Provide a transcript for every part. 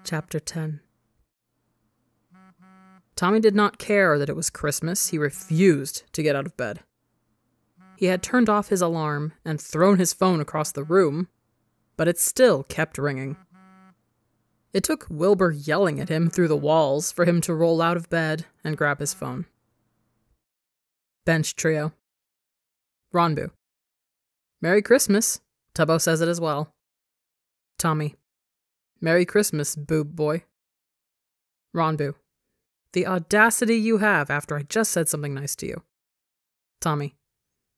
Chapter 10. Tommy did not care that it was Christmas. He refused to get out of bed. He had turned off his alarm and thrown his phone across the room, but it still kept ringing. It took Wilbur yelling at him through the walls for him to roll out of bed and grab his phone. Bench trio. Ronbu. Merry Christmas. Tubbo says it as well. Tommy. Merry Christmas, boob boy. Ronbu. The audacity you have after I just said something nice to you. Tommy.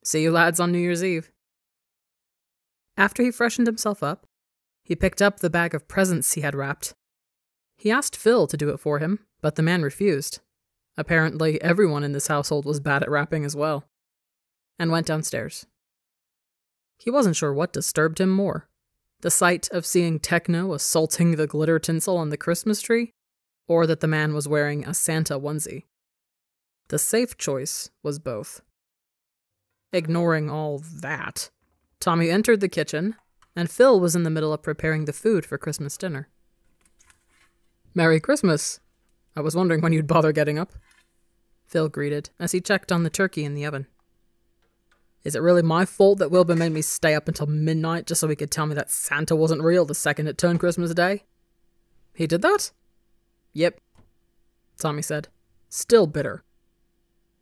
See you lads on New Year's Eve. After he freshened himself up, he picked up the bag of presents he had wrapped. He asked Phil to do it for him, but the man refused. Apparently, everyone in this household was bad at wrapping as well. And went downstairs. He wasn't sure what disturbed him more. The sight of seeing Techno assaulting the glitter tinsel on the Christmas tree, or that the man was wearing a Santa onesie. The safe choice was both. Ignoring all that, Tommy entered the kitchen, and Phil was in the middle of preparing the food for Christmas dinner. Merry Christmas! I was wondering when you'd bother getting up. Phil greeted as he checked on the turkey in the oven. Is it really my fault that Wilbur made me stay up until midnight just so he could tell me that Santa wasn't real the second it turned Christmas Day? He did that? Yep, Tommy said, still bitter.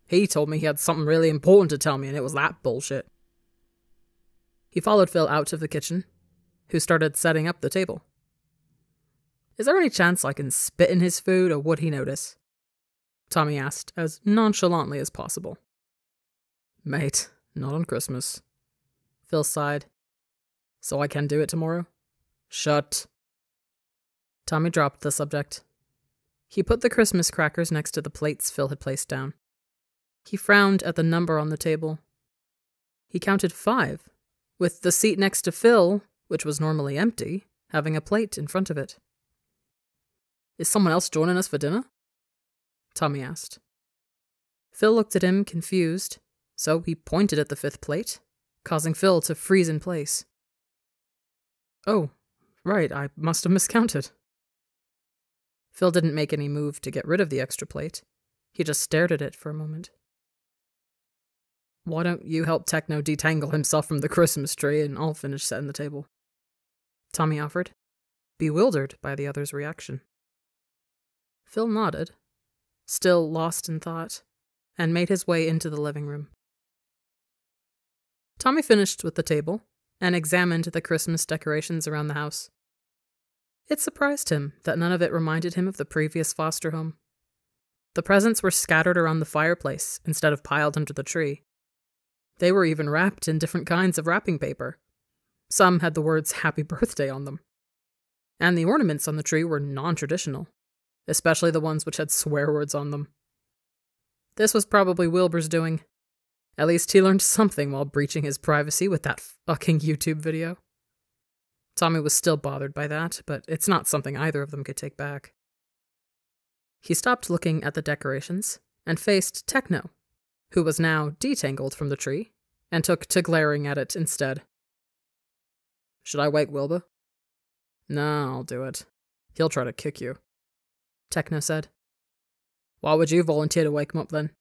He told me he had something really important to tell me and it was that bullshit. He followed Phil out of the kitchen, who started setting up the table. Is there any chance I can spit in his food or would he notice? Tommy asked as nonchalantly as possible. Mate, not on Christmas. Phil sighed. So I can do it tomorrow? Shut. Tommy dropped the subject. He put the Christmas crackers next to the plates Phil had placed down. He frowned at the number on the table. He counted 5, with the seat next to Phil, which was normally empty, having a plate in front of it. Is someone else joining us for dinner? Tommy asked. Phil looked at him, confused, so he pointed at the 5th plate, causing Phil to freeze in place. Oh, right, I must have miscounted. Phil didn't make any move to get rid of the extra plate. He just stared at it for a moment. Why don't you help Techno detangle himself from the Christmas tree and I'll finish setting the table? Tommy offered, bewildered by the other's reaction. Phil nodded, still lost in thought, and made his way into the living room. Tommy finished with the table and examined the Christmas decorations around the house. It surprised him that none of it reminded him of the previous foster home. The presents were scattered around the fireplace instead of piled under the tree. They were even wrapped in different kinds of wrapping paper. Some had the words Happy Birthday on them. And the ornaments on the tree were non-traditional, especially the ones which had swear words on them. This was probably Wilbur's doing. At least he learned something while breaching his privacy with that fucking YouTube video. Tommy was still bothered by that, but it's not something either of them could take back. He stopped looking at the decorations and faced Techno, who was now detangled from the tree, and took to glaring at it instead. Should I wake Wilbur? No, I'll do it. He'll try to kick you, Techno said. Why would you volunteer to wake him up then?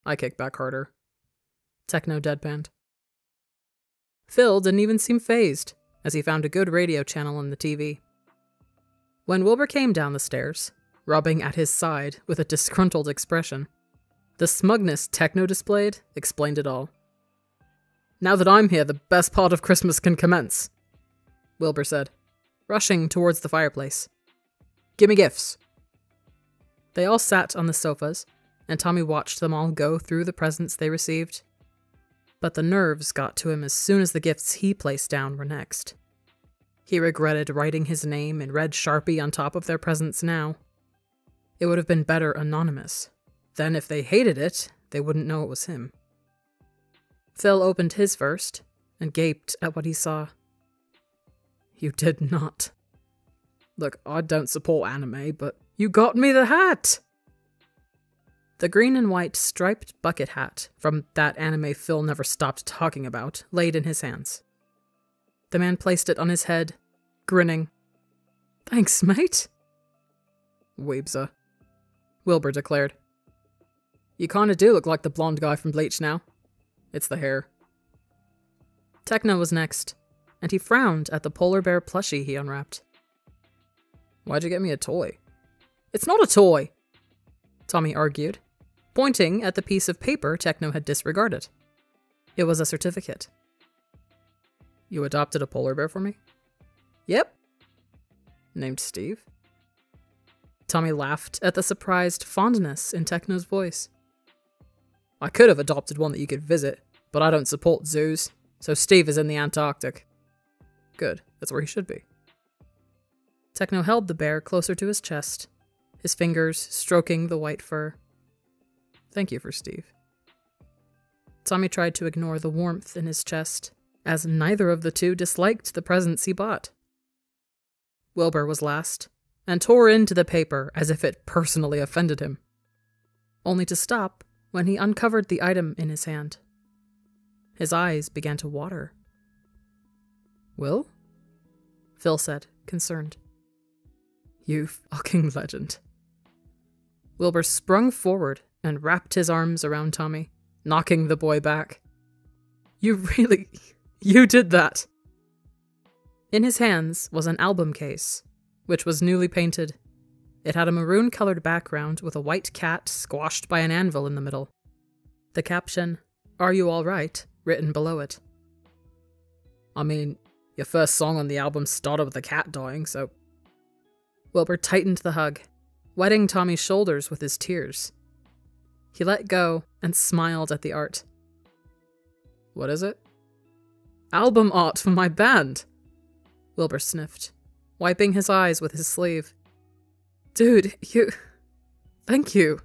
I kick back harder. Techno deadpanned. Phil didn't even seem fazed, as he found a good radio channel on the TV. When Wilbur came down the stairs, rubbing at his side with a disgruntled expression, the smugness Techno displayed explained it all. Now that I'm here, the best part of Christmas can commence, Wilbur said, rushing towards the fireplace. Give me gifts. They all sat on the sofas, and Tommy watched them all go through the presents they received. But the nerves got to him as soon as the gifts he placed down were next. He regretted writing his name in red Sharpie on top of their presents now. It would have been better anonymous. Then if they hated it, they wouldn't know it was him. Phil opened his first, and gaped at what he saw. You did not. Look, I don't support anime, but you got me the hat! The green and white striped bucket hat from that anime Phil never stopped talking about laid in his hands. The man placed it on his head, grinning. "Thanks, mate." "Weebser," Wilbur declared. "You kinda do look like the blonde guy from Bleach now. It's the hair." Techno was next, and he frowned at the polar bear plushie he unwrapped. "Why'd you get me a toy?" "It's not a toy," Tommy argued, pointing at the piece of paper Techno had disregarded. It was a certificate. "You adopted a polar bear for me?" "Yep." "Named Steve?" Tommy laughed at the surprised fondness in Techno's voice. "I could have adopted one that you could visit, but I don't support zoos, so Steve is in the Antarctic." "Good, that's where he should be." Techno held the bear closer to his chest, his fingers stroking the white fur. "Thank you for Steve." Tommy tried to ignore the warmth in his chest, as neither of the two disliked the presents he bought. Wilbur was last, and tore into the paper as if it personally offended him, only to stop when he uncovered the item in his hand. His eyes began to water. "Will?" Phil said, concerned. "You fucking legend." Wilbur sprung forward and wrapped his arms around Tommy, knocking the boy back. You did that." In his hands was an album case, which was newly painted. It had a maroon-colored background with a white cat squashed by an anvil in the middle. The caption, "Are you all right?" written below it. "I mean, your first song on the album started with a cat dying, so..." Wilbur tightened the hug, wetting Tommy's shoulders with his tears. He let go and smiled at the art. "What is it?" "Album art for my band," Wilbur sniffed, wiping his eyes with his sleeve. "Dude, thank you."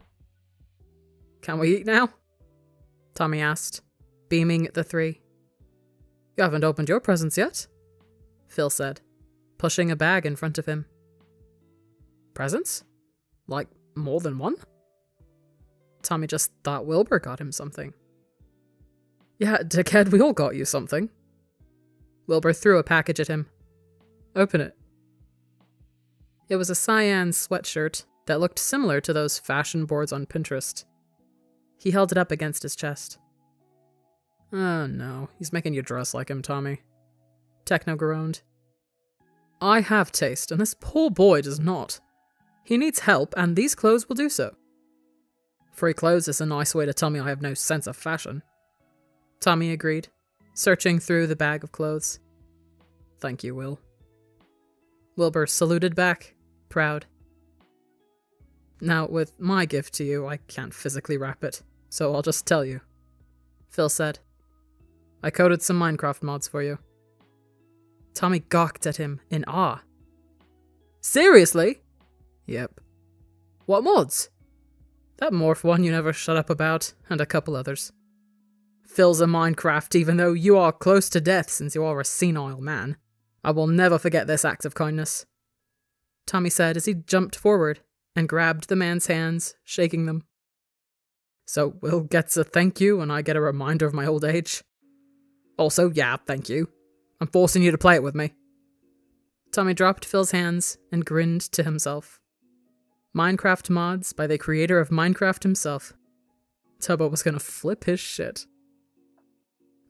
"Can we eat now?" Tommy asked, beaming at the three. "You haven't opened your presents yet," Phil said, pushing a bag in front of him. "Presents? Like, more than one?" Tommy just thought Wilbur got him something. "Yeah, dickhead, we all got you something." Wilbur threw a package at him. "Open it." It was a cyan sweatshirt that looked similar to those fashion boards on Pinterest. He held it up against his chest. "Oh no, he's making you dress like him, Tommy." Techno groaned. "I have taste, and this poor boy does not. He needs help, and these clothes will do so." "Free clothes is a nice way to tell me I have no sense of fashion," Tommy agreed, searching through the bag of clothes. "Thank you, Will." Wilbur saluted back, proud. "Now, with my gift to you, I can't physically wrap it, so I'll just tell you," Phil said. "I coded some Minecraft mods for you." Tommy gawked at him in awe. "Seriously?" "Yep." "What mods?" "That morph one you never shut up about, and a couple others." "Phil's a Minecraft, even though you are close to death since you are a senile man. I will never forget this act of kindness," Tommy said as he jumped forward and grabbed the man's hands, shaking them. "So Will gets a thank you and I get a reminder of my old age. Also, yeah, thank you. I'm forcing you to play it with me." Tommy dropped Phil's hands and grinned to himself. Minecraft mods by the creator of Minecraft himself. Tubbo was gonna flip his shit.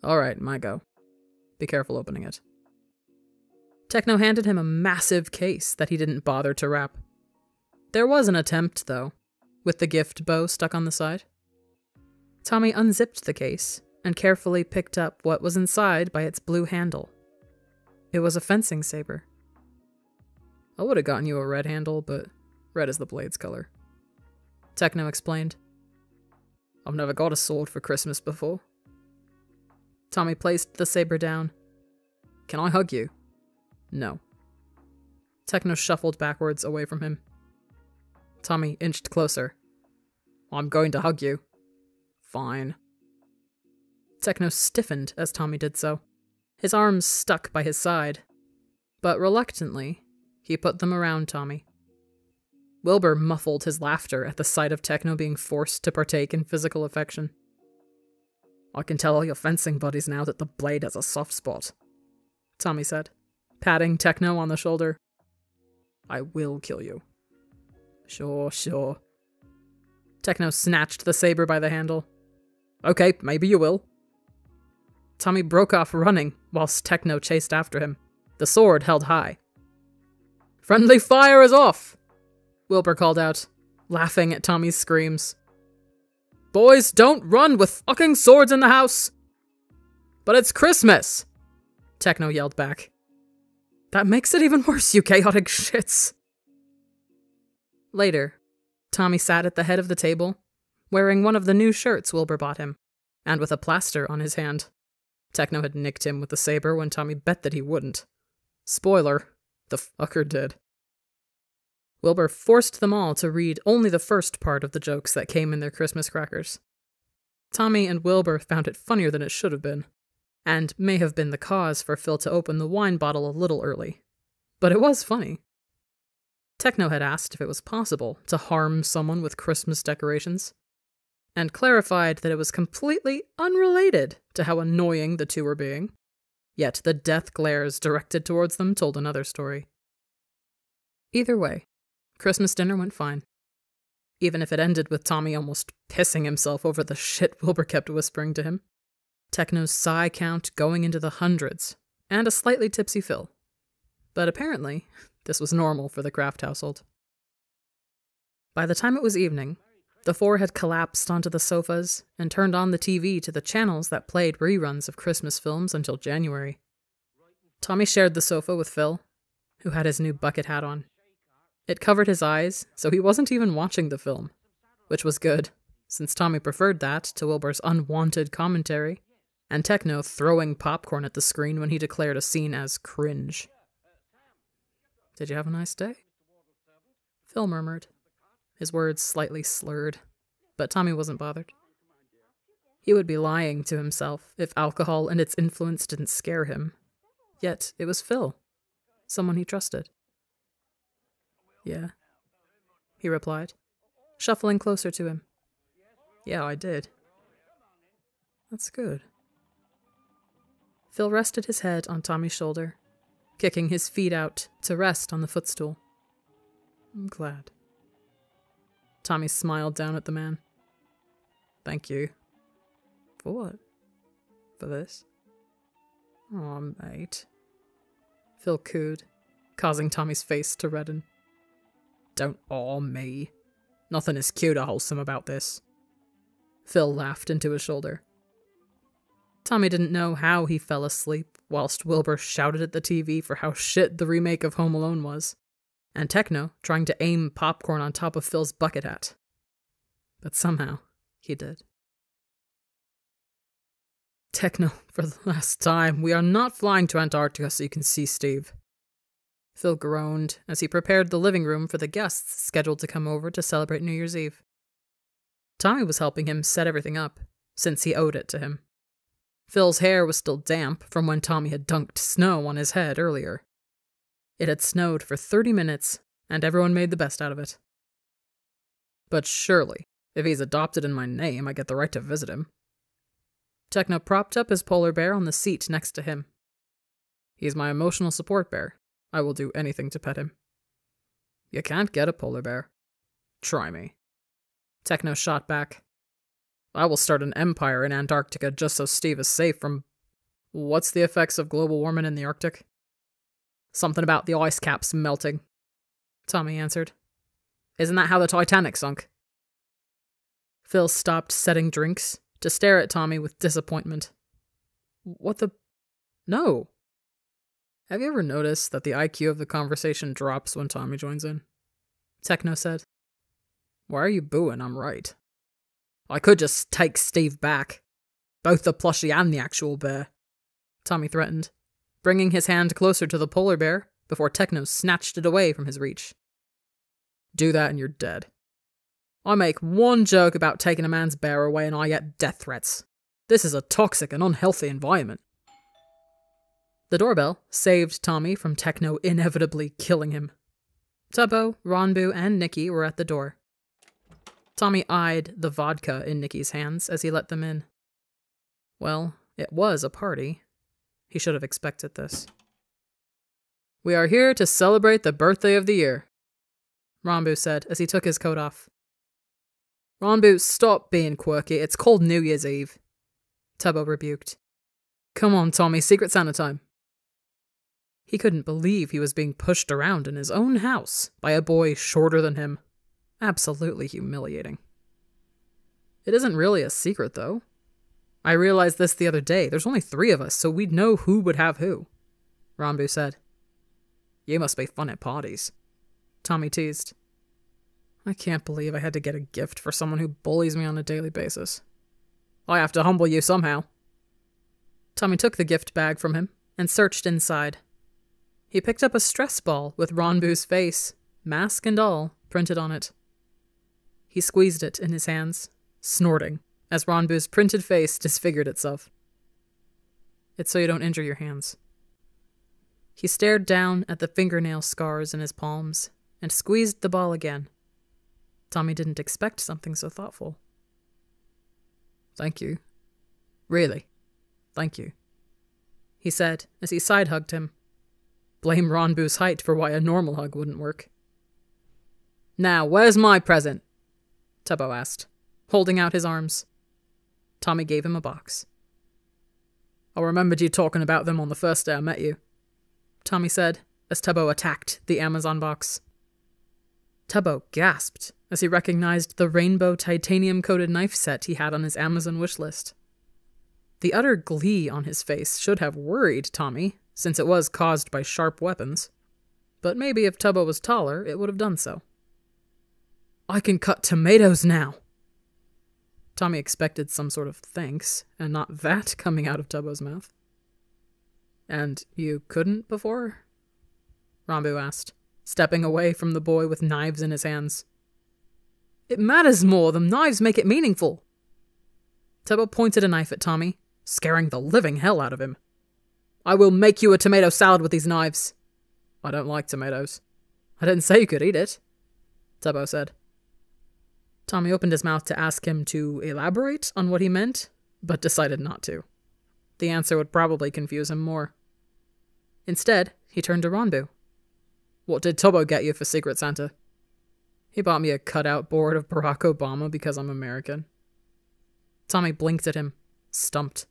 "Alright, my go. Be careful opening it." Techno handed him a massive case that he didn't bother to wrap. There was an attempt, though, with the gift bow stuck on the side. Tommy unzipped the case and carefully picked up what was inside by its blue handle. It was a fencing saber. "I would have gotten you a red handle, but red is the blade's color," Techno explained. "I've never got a sword for Christmas before." Tommy placed the saber down. "Can I hug you?" "No." Techno shuffled backwards away from him. Tommy inched closer. "I'm going to hug you." "Fine." Techno stiffened as Tommy did so. His arms stuck by his side. But reluctantly, he put them around Tommy. Wilbur muffled his laughter at the sight of Techno being forced to partake in physical affection. "I can tell all your fencing buddies now that the blade has a soft spot." Tommy said, patting Techno on the shoulder. I will kill you. Sure, sure. Techno snatched the saber by the handle. Okay, maybe you will. Tommy broke off running whilst Techno chased after him, the sword held high. Friendly fire is off! Wilbur called out, laughing at Tommy's screams. Boys, don't run with fucking swords in the house! But it's Christmas! Techno yelled back. That makes it even worse, you chaotic shits! Later, Tommy sat at the head of the table, wearing one of the new shirts Wilbur bought him, and with a plaster on his hand. Techno had nicked him with the saber when Tommy bet that he wouldn't. Spoiler, the fucker did. Wilbur forced them all to read only the first part of the jokes that came in their Christmas crackers. Tommy and Wilbur found it funnier than it should have been, and may have been the cause for Phil to open the wine bottle a little early. But it was funny. Techno had asked if it was possible to harm someone with Christmas decorations, and clarified that it was completely unrelated to how annoying the two were being. Yet the death glares directed towards them told another story. Either way, Christmas dinner went fine. Even if it ended with Tommy almost pissing himself over the shit Wilbur kept whispering to him. Techno's sigh count going into the hundreds, and a slightly tipsy Phil. But apparently, this was normal for the Kraft household. By the time it was evening, the four had collapsed onto the sofas and turned on the TV to the channels that played reruns of Christmas films until January. Tommy shared the sofa with Phil, who had his new bucket hat on. It covered his eyes, so he wasn't even watching the film, which was good, since Tommy preferred that to Wilbur's unwanted commentary, and Techno throwing popcorn at the screen when he declared a scene as cringe. Did you have a nice day? Phil murmured, his words slightly slurred, but Tommy wasn't bothered. He would be lying to himself if alcohol and its influence didn't scare him. Yet it was Phil, someone he trusted. Yeah, he replied, shuffling closer to him. Yeah, I did. That's good. Phil rested his head on Tommy's shoulder, kicking his feet out to rest on the footstool. I'm glad. Tommy smiled down at the man. Thank you. For what? For this? Aw, mate. Phil cooed, causing Tommy's face to redden. Don't awe me. Nothing is cute or wholesome about this. Phil laughed into his shoulder. Tommy didn't know how he fell asleep whilst Wilbur shouted at the TV for how shit the remake of Home Alone was, and Techno trying to aim popcorn on top of Phil's bucket hat. But somehow, he did. Techno, for the last time, we are not flying to Antarctica so you can see Steve. Phil groaned as he prepared the living room for the guests scheduled to come over to celebrate New Year's Eve. Tommy was helping him set everything up, since he owed it to him. Phil's hair was still damp from when Tommy had dunked snow on his head earlier. It had snowed for 30 minutes, and everyone made the best out of it. But surely, if he's adopted in my name, I get the right to visit him. Techno propped up his polar bear on the seat next to him. He's my emotional support bear. I will do anything to pet him. You can't get a polar bear. Try me. Techno shot back. I will start an empire in Antarctica just so Steve is safe from... What's the effects of global warming in the Arctic? Something about the ice caps melting. Tommy answered. Isn't that how the Titanic sunk? Phil stopped setting drinks to stare at Tommy with disappointment. What the... No. Have you ever noticed that the IQ of the conversation drops when Tommy joins in? Techno said. Why are you booing? I'm right. I could just take Steve back. Both the plushie and the actual bear. Tommy threatened, bringing his hand closer to the polar bear before Techno snatched it away from his reach. Do that and you're dead. I make one joke about taking a man's bear away and I get death threats. This is a toxic and unhealthy environment. The doorbell saved Tommy from Techno inevitably killing him. Tubbo, Ronbu, and Nikki were at the door. Tommy eyed the vodka in Nikki's hands as he let them in. Well, it was a party. He should have expected this. We are here to celebrate the birthday of the year, Ranbu said as he took his coat off. Ranbu, stop being quirky. It's called New Year's Eve, Tubbo rebuked. Come on, Tommy, Secret Santa time. He couldn't believe he was being pushed around in his own house by a boy shorter than him. Absolutely humiliating. It isn't really a secret, though. I realized this the other day. There's only 3 of us, so we'd know who would have who, Ranbu said. You must be fun at parties, Tommy teased. I can't believe I had to get a gift for someone who bullies me on a daily basis. I have to humble you somehow. Tommy took the gift bag from him and searched inside. He picked up a stress ball with Ranbu's face, mask and all, printed on it. He squeezed it in his hands, snorting, as Ranbu's printed face disfigured itself. It's so you don't injure your hands. He stared down at the fingernail scars in his palms and squeezed the ball again. Tommy didn't expect something so thoughtful. Thank you. Really, thank you, he said as he side-hugged him. Blame Ranbu's height for why a normal hug wouldn't work. Now, where's my present? Tubbo asked, holding out his arms. Tommy gave him a box. I remembered you talking about them on the first day I met you, Tommy said, as Tubbo attacked the Amazon box. Tubbo gasped as he recognized the rainbow titanium-coated knife set he had on his Amazon wish list. The utter glee on his face should have worried Tommy, since it was caused by sharp weapons. But maybe if Tubbo was taller, it would have done so. I can cut tomatoes now! Tommy expected some sort of thanks, and not that coming out of Tubbo's mouth. And you couldn't before? Ranbu asked, stepping away from the boy with knives in his hands. It matters more. The knives make it meaningful. Tubbo pointed a knife at Tommy, scaring the living hell out of him. I will make you a tomato salad with these knives. I don't like tomatoes. I didn't say you could eat it, Tubbo said. Tommy opened his mouth to ask him to elaborate on what he meant, but decided not to. The answer would probably confuse him more. Instead, he turned to Ranbu. What did Tubbo get you for Secret Santa? He bought me a cutout board of Barack Obama because I'm American. Tommy blinked at him, stumped.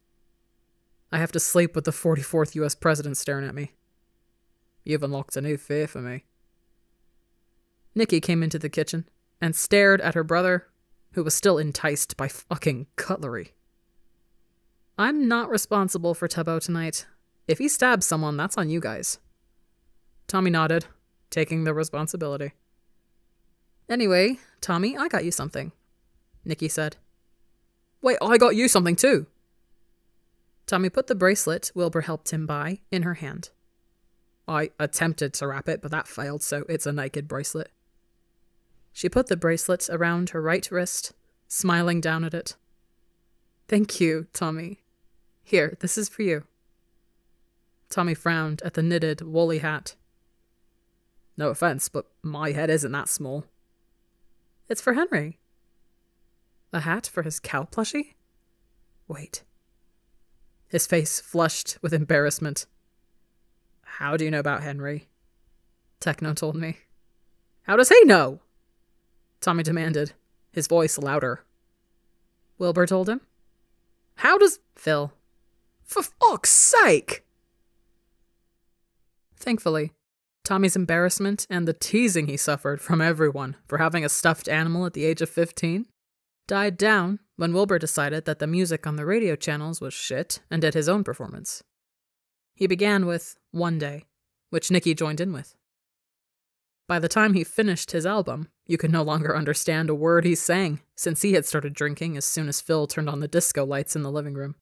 I have to sleep with the 44th U.S. president staring at me. You've unlocked a new fear for me. Nikki came into the kitchen and stared at her brother, who was still enticed by fucking cutlery. I'm not responsible for Tubbo tonight. If he stabs someone, that's on you guys. Tommy nodded, taking the responsibility. Anyway, Tommy, I got you something, Nikki said. Wait, I got you something too. Tommy put the bracelet Wilbur helped him buy in her hand. I attempted to wrap it, but that failed, so it's a naked bracelet. She put the bracelet around her right wrist, smiling down at it. Thank you, Tommy. Here, this is for you. Tommy frowned at the knitted, woolly hat. No offense, but my head isn't that small. It's for Henry. A hat for his cow plushie? Wait. His face flushed with embarrassment. How do you know about Henry? Techno told me. How does he know? Tommy demanded, his voice louder. Wilbur told him. How does... Phil. For fuck's sake! Thankfully, Tommy's embarrassment and the teasing he suffered from everyone for having a stuffed animal at the age of 15 died down when Wilbur decided that the music on the radio channels was shit and did his own performance. He began with One Day, which Nikki joined in with. By the time he finished his album, you could no longer understand a word he sang, since he had started drinking as soon as Phil turned on the disco lights in the living room.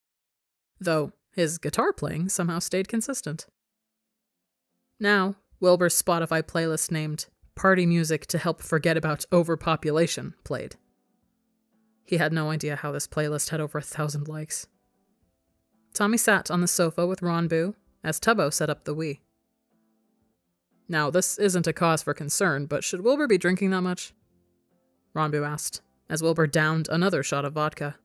Though his guitar playing somehow stayed consistent. Now, Wilbur's Spotify playlist named Party Music to Help Forget About Overpopulation played. He had no idea how this playlist had over 1,000 likes. Tommy sat on the sofa with Ranbu as Tubbo set up the Wii. Now, this isn't a cause for concern, but should Wilbur be drinking that much? Ranbu asked, as Wilbur downed another shot of vodka.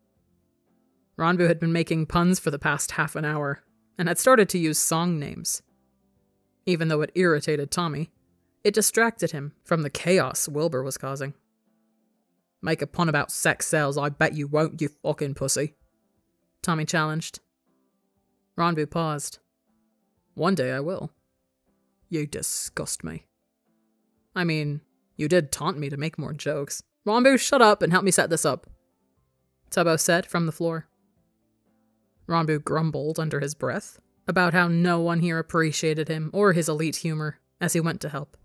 Ranbu had been making puns for the past half an hour, and had started to use song names. Even though it irritated Tommy, it distracted him from the chaos Wilbur was causing. "Make a pun about sex sales, I bet you won't, you fucking pussy," Tommy challenged. Ronbu paused. "One day I will. You disgust me. I mean, you did taunt me to make more jokes. Ronbu, shut up and help me set this up," Tubbo said from the floor. Ronbu grumbled under his breath about how no one here appreciated him or his elite humor as he went to help.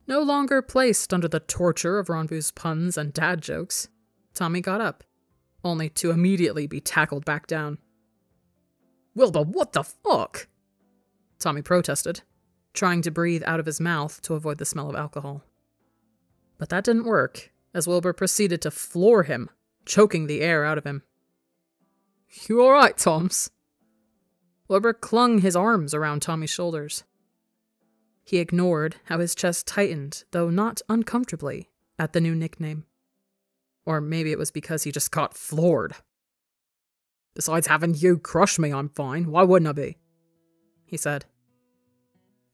No longer placed under the torture of Ronbu's puns and dad jokes, Tommy got up, only to immediately be tackled back down. "Wilbur, what the fuck?" Tommy protested, trying to breathe out of his mouth to avoid the smell of alcohol. But that didn't work, as Wilbur proceeded to floor him, choking the air out of him. "You alright, Toms?" Wilbur clung his arms around Tommy's shoulders. He ignored how his chest tightened, though not uncomfortably, at the new nickname. Or maybe it was because he just got floored. "Besides having you crush me, I'm fine. Why wouldn't I be?" he said.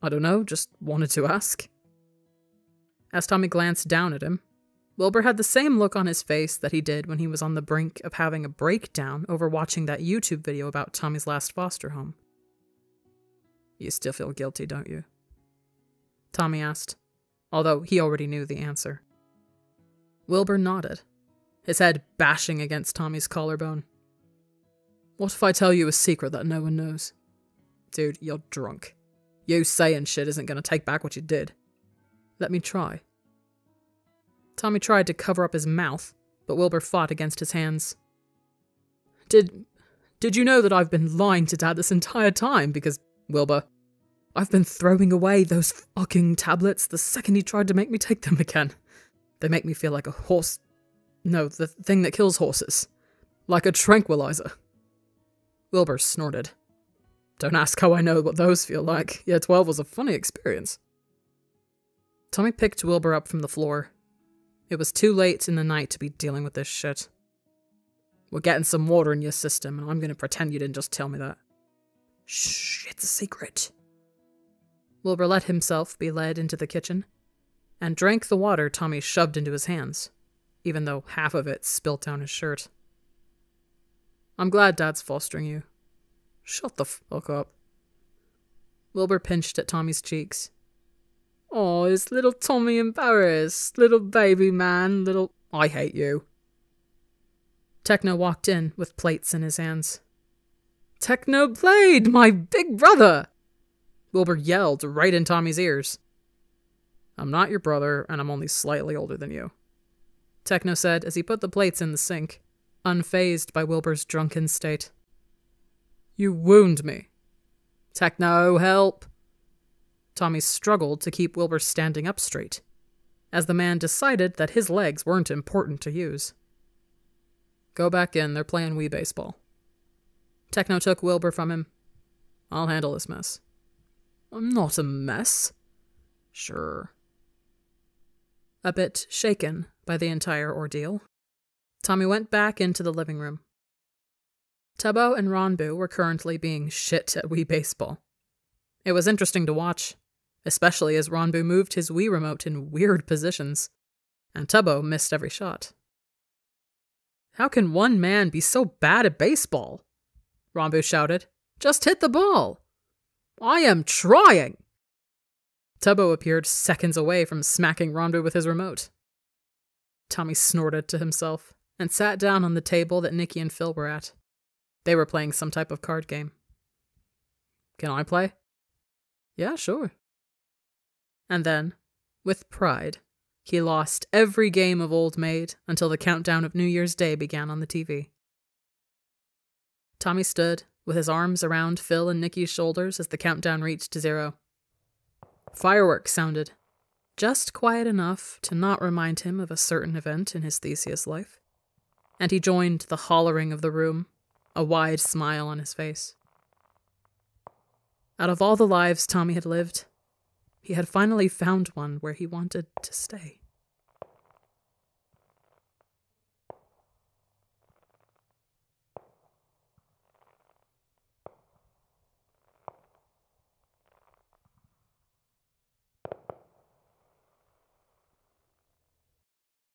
"I don't know, just wanted to ask." As Tommy glanced down at him, Wilbur had the same look on his face that he did when he was on the brink of having a breakdown over watching that YouTube video about Tommy's last foster home. "You still feel guilty, don't you?" Tommy asked, although he already knew the answer. Wilbur nodded, his head bashing against Tommy's collarbone. "What if I tell you a secret that no one knows?" "Dude, you're drunk. You saying shit isn't gonna take back what you did. Let me try." Tommy tried to cover up his mouth, but Wilbur fought against his hands. Did you know that I've been lying to Dad this entire time? Because, Wilbur, I've been throwing away those fucking tablets the second he tried to make me take them again. They make me feel like a horse. No, the thing that kills horses. Like a tranquilizer." Wilbur snorted. "Don't ask how I know what those feel like. Year 12 was a funny experience." Tommy picked Wilbur up from the floor. It was too late in the night to be dealing with this shit. "We're getting some water in your system, and I'm going to pretend you didn't just tell me that." "Shh, it's a secret." Wilbur let himself be led into the kitchen, and drank the water Tommy shoved into his hands, even though half of it spilt down his shirt. "I'm glad Dad's fostering you." "Shut the fuck up." Wilbur pinched at Tommy's cheeks. "Oh, is little Tommy embarrassed? Little baby man, little—" "I hate you." Techno walked in with plates in his hands. "Techno Blade, my big brother!" Wilbur yelled right in Tommy's ears. "I'm not your brother, and I'm only slightly older than you," Techno said as he put the plates in the sink, unfazed by Wilbur's drunken state. "You wound me." "Techno, help!" Tommy struggled to keep Wilbur standing up straight, as the man decided that his legs weren't important to use. "Go back in, they're playing Wii baseball." Techno took Wilbur from him. "I'll handle this mess." "I'm not a mess." "Sure." A bit shaken by the entire ordeal, Tommy went back into the living room. Tubbo and Ronbu were currently being shit at Wii baseball. It was interesting to watch, especially as Ronbu moved his Wii remote in weird positions, and Tubbo missed every shot. "How can one man be so bad at baseball?" Ronbu shouted. "Just hit the ball!" "I am trying!" Tubbo appeared seconds away from smacking Ronbu with his remote. Tommy snorted to himself and sat down on the table that Nikki and Phil were at. They were playing some type of card game. "Can I play?" "Yeah, sure." And then, with pride, he lost every game of Old Maid until the countdown of New Year's Day began on the TV. Tommy stood, with his arms around Phil and Nikki's shoulders as the countdown reached 0. Fireworks sounded, just quiet enough to not remind him of a certain event in his Theseus life, and he joined the hollering of the room, a wide smile on his face. Out of all the lives Tommy had lived, he had finally found one where he wanted to stay.